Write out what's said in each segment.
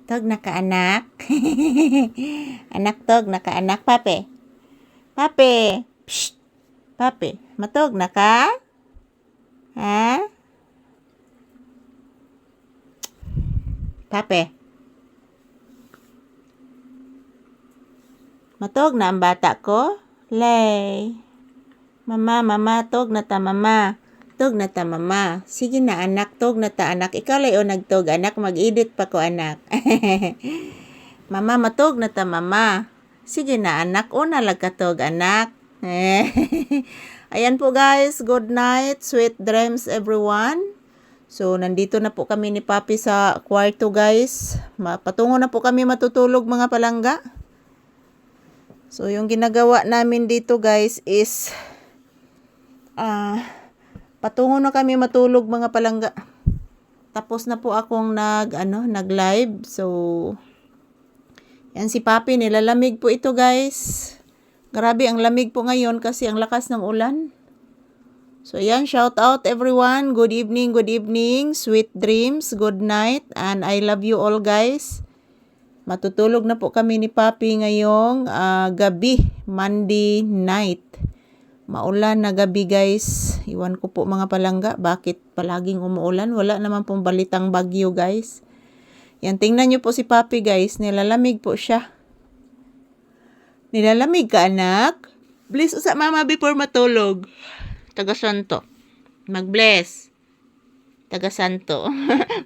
Tog nakaanak. Anak tog nakaanak. Pape. Pape. Psst. Pape. Matog na ka? Ha? Pape. Matog na ang bata ko? Lay. Mama, tog na ta mama. Tog na ta mama. Sige na anak, tog na ta anak. Ikaw lay o nagtog anak, mag-edit pa ko anak. Mama, matog na ta mama. Sige na anak, o nalagkatog anak. Ayan po guys, good night, sweet dreams everyone. So, nandito na po kami ni Papi sa kwarto guys. Patungo na po kami matutulog mga palangga. So, yung ginagawa namin dito guys is patungo na kami matulog mga palangga. Tapos na po akong nag-live. So, yan si Papi, nilalamig po ito guys. Grabe ang lamig po ngayon kasi ang lakas ng ulan. So, yan, shout out everyone. Good evening, sweet dreams, good night, and I love you all guys. Matutulog na po kami ni Papi ngayong gabi, Monday night. Maulan na gabi guys. Iwan ko po mga palangga, bakit palaging umuulan? Wala naman pong balitang bagyo guys. Yan, tingnan nyo po si Papi guys. Nilalamig po siya. Nilalamig ka anak? Bless sa mama before matulog. Taga-santo. Mag-bless. Taga-santo.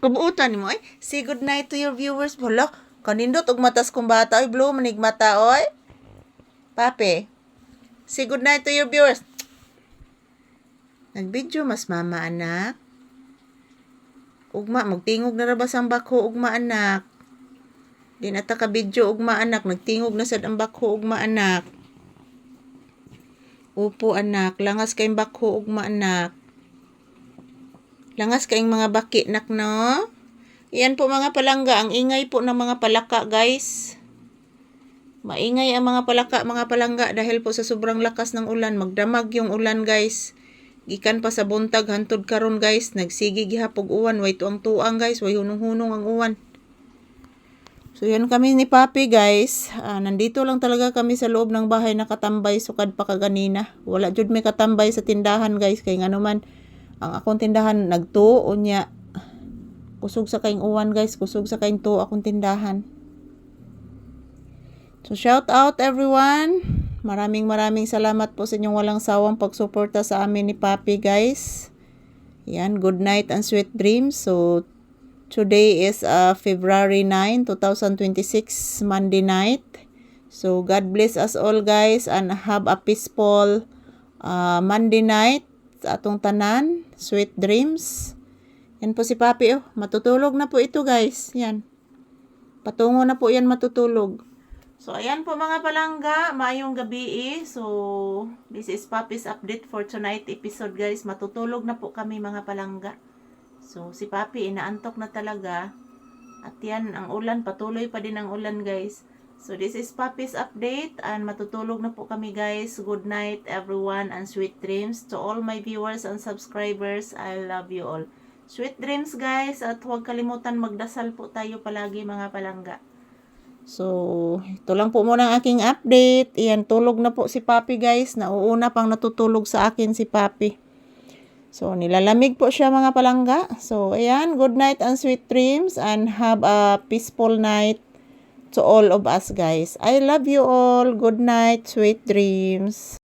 Kabuutan mo ay. Say good night to your viewers. Hala, kanindot og matas kong bata. Ay, blue, manig mata oy. Papi. Say good night to your viewers. Nag-video mas mama anak. Ugma, magtingog na rabas ang bako ugma anak. Di na ta ka-video ugma anak. Nagtingog na sad ang bako ugma anak. Upo anak. Langas kayong bako ugma anak. Langas kayong mga baki nak no. Iyan po mga palangga. Ang ingay po ng mga palaka guys. Maingay ang mga palangga dahil po sa sobrang lakas ng ulan. Magdamag yung ulan guys. Gikan pa sa buntag hantod karon guys. Nagsigi gihapog uwan. Way tuang-tuang guys. Way hunong-hunong ang uwan. So yan kami ni Papi guys. Nandito lang talaga kami sa loob ng bahay nakatambay sukad pa kaganina. Wala jud may katambay sa tindahan guys. Kaya nga naman ang akong tindahan nagtuo niya. Kusog sa kaing uwan guys. Kusog sa kaing tuo akong tindahan. So, shout out everyone. Maraming salamat po sa inyong walang sawang pagsuporta sa amin ni Papi guys. Yan, good night and sweet dreams. So, today is February 9, 2026, Monday night. So, God bless us all guys and have a peaceful Monday night sa atong tanan. Sweet dreams. Yan po si Papi. Oh, matutulog na po ito guys. Yan. Patungo na po yan matutulog. So, ayan po mga palangga, maayong gabi So, this is Papi's update for tonight episode guys. Matutulog na po kami mga palangga. So, si Papi inaantok na talaga. At yan, ang ulan, patuloy pa din ang ulan guys. So, this is Papi's update and matutulog na po kami guys. Good night everyone and sweet dreams. To all my viewers and subscribers, I love you all. Sweet dreams guys at huwag kalimutan magdasal po tayo palagi mga palangga. So, ito lang po muna ang aking update. Iyan, tulog na po si Papi guys. Nauuna pang natutulog sa akin si Papi. So, nilalamig po siya mga palangga. So, ayan, good night and sweet dreams and have a peaceful night to all of us guys. I love you all. Good night, sweet dreams.